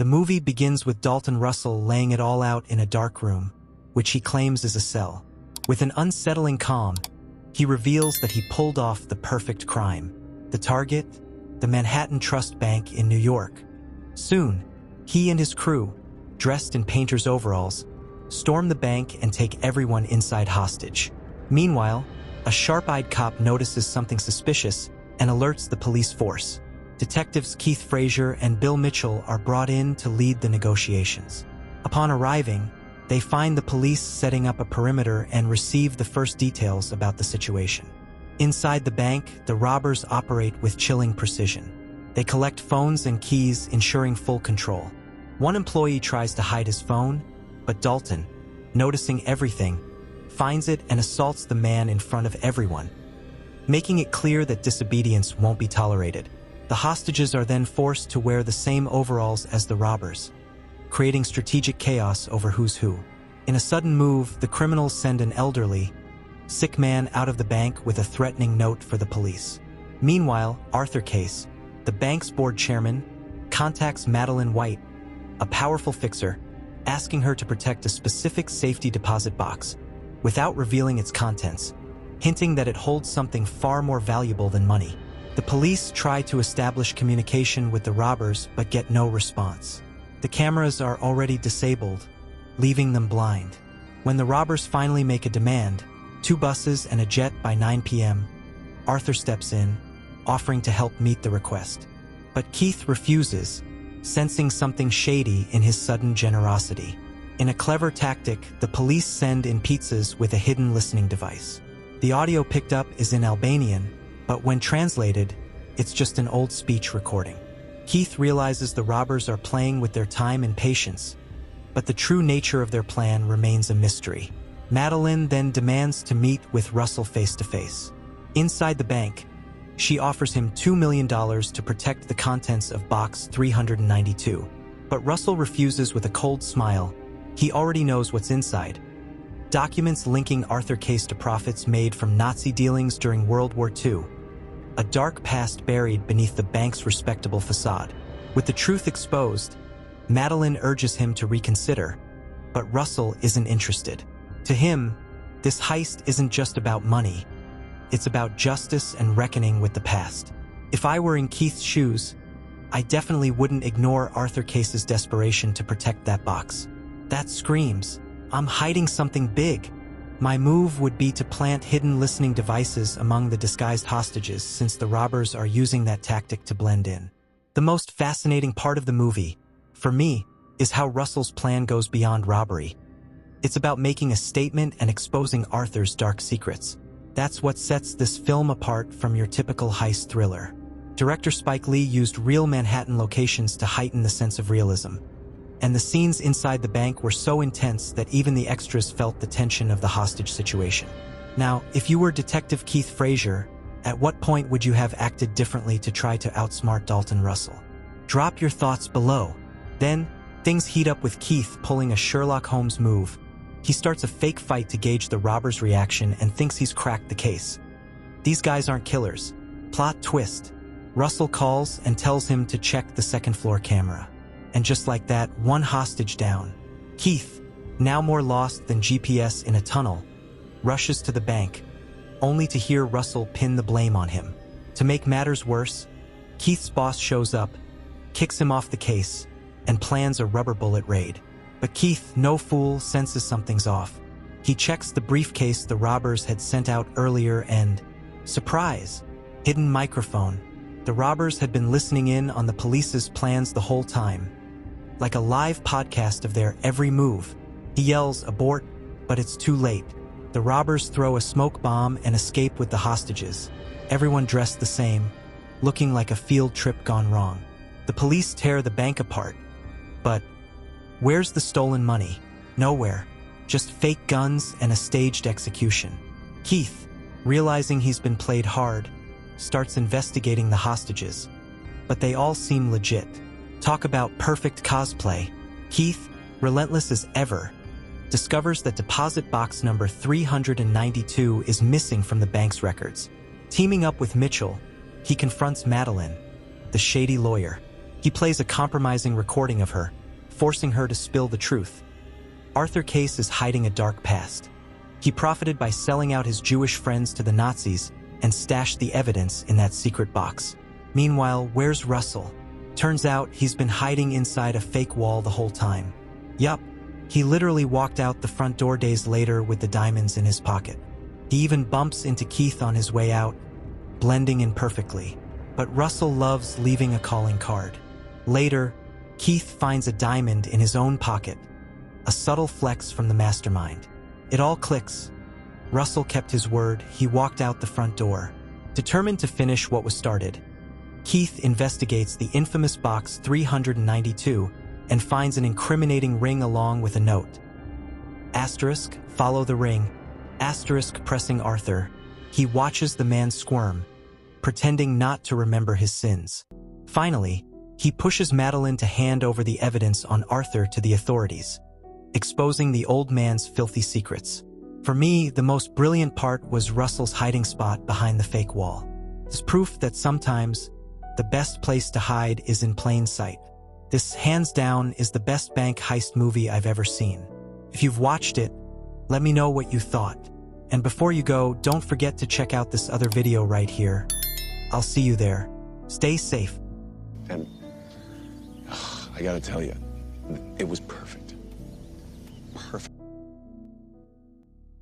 The movie begins with Dalton Russell laying it all out in a dark room, which he claims is a cell. With an unsettling calm, he reveals that he pulled off the perfect crime. The target? The Manhattan Trust Bank in New York. Soon, he and his crew, dressed in painter's overalls, storm the bank and take everyone inside hostage. Meanwhile, a sharp-eyed cop notices something suspicious and alerts the police force. Detectives Keith Frazier and Bill Mitchell are brought in to lead the negotiations. Upon arriving, they find the police setting up a perimeter and receive the first details about the situation. Inside the bank, the robbers operate with chilling precision. They collect phones and keys, ensuring full control. One employee tries to hide his phone, but Dalton, noticing everything, finds it and assaults the man in front of everyone, making it clear that disobedience won't be tolerated. The hostages are then forced to wear the same overalls as the robbers, creating strategic chaos over who's who. In a sudden move, the criminals send an elderly, sick man out of the bank with a threatening note for the police. Meanwhile, Arthur Case, the bank's board chairman, contacts Madeline White, a powerful fixer, asking her to protect a specific safety deposit box, without revealing its contents, hinting that it holds something far more valuable than money. The police try to establish communication with the robbers but get no response. The cameras are already disabled, leaving them blind. When the robbers finally make a demand, 2 buses and a jet by 9 p.m., Arthur steps in, offering to help meet the request. But Keith refuses, sensing something shady in his sudden generosity. In a clever tactic, the police send in pizzas with a hidden listening device. The audio picked up is in Albanian, but when translated, it's just an old speech recording. Keith realizes the robbers are playing with their time and patience, but the true nature of their plan remains a mystery. Madeline then demands to meet with Russell face-to-face. Inside the bank, she offers him $2 million to protect the contents of box 392. But Russell refuses with a cold smile. He already knows what's inside. Documents linking Arthur Case to profits made from Nazi dealings during World War II. A dark past buried beneath the bank's respectable facade. With the truth exposed, Madeline urges him to reconsider, but Russell isn't interested. To him, this heist isn't just about money. It's about justice and reckoning with the past. If I were in Keith's shoes, I definitely wouldn't ignore Arthur Case's desperation to protect that box. That screams, I'm hiding something big. My move would be to plant hidden listening devices among the disguised hostages, since the robbers are using that tactic to blend in. The most fascinating part of the movie, for me, is how Russell's plan goes beyond robbery. It's about making a statement and exposing Arthur's dark secrets. That's what sets this film apart from your typical heist thriller. Director Spike Lee used real Manhattan locations to heighten the sense of realism. And the scenes inside the bank were so intense that even the extras felt the tension of the hostage situation. Now, if you were Detective Keith Frazier, at what point would you have acted differently to try to outsmart Dalton Russell? Drop your thoughts below. Then, things heat up with Keith pulling a Sherlock Holmes move. He starts a fake fight to gauge the robber's reaction and thinks he's cracked the case. These guys aren't killers. Plot twist. Russell calls and tells him to check the second-floor camera. And just like that, one hostage down. Keith, now more lost than GPS in a tunnel, rushes to the bank, only to hear Russell pin the blame on him. To make matters worse, Keith's boss shows up, kicks him off the case, and plans a rubber bullet raid. But Keith, no fool, senses something's off. He checks the briefcase the robbers had sent out earlier and, surprise, hidden microphone. The robbers had been listening in on the police's plans the whole time. Like a live podcast of their every move. He yells, abort, but it's too late. The robbers throw a smoke bomb and escape with the hostages. Everyone dressed the same, looking like a field trip gone wrong. The police tear the bank apart. But where's the stolen money? Nowhere. Just fake guns and a staged execution. Keith, realizing he's been played hard, starts investigating the hostages. But they all seem legit. Talk about perfect cosplay. Keith, relentless as ever, discovers that deposit box number 392 is missing from the bank's records. Teaming up with Mitchell, he confronts Madeline, the shady lawyer. He plays a compromising recording of her, forcing her to spill the truth. Arthur Case is hiding a dark past. He profited by selling out his Jewish friends to the Nazis and stashed the evidence in that secret box. Meanwhile, where's Russell? Turns out he's been hiding inside a fake wall the whole time. Yup, he literally walked out the front door days later with the diamonds in his pocket. He even bumps into Keith on his way out, blending in perfectly. But Russell loves leaving a calling card. Later, Keith finds a diamond in his own pocket, a subtle flex from the mastermind. It all clicks. Russell kept his word. He walked out the front door, determined to finish what was started. Keith investigates the infamous box 392 and finds an incriminating ring along with a note. Asterisk, follow the ring. Asterisk, pressing Arthur. He watches the man squirm, pretending not to remember his sins. Finally, he pushes Madeline to hand over the evidence on Arthur to the authorities, exposing the old man's filthy secrets. For me, the most brilliant part was Russell's hiding spot behind the fake wall. It's proof that sometimes the best place to hide is in plain sight. This, hands down, is the best bank heist movie I've ever seen. If you've watched it, let me know what you thought. And before you go, don't forget to check out this other video right here. I'll see you there. Stay safe. And I gotta tell you, it was perfect.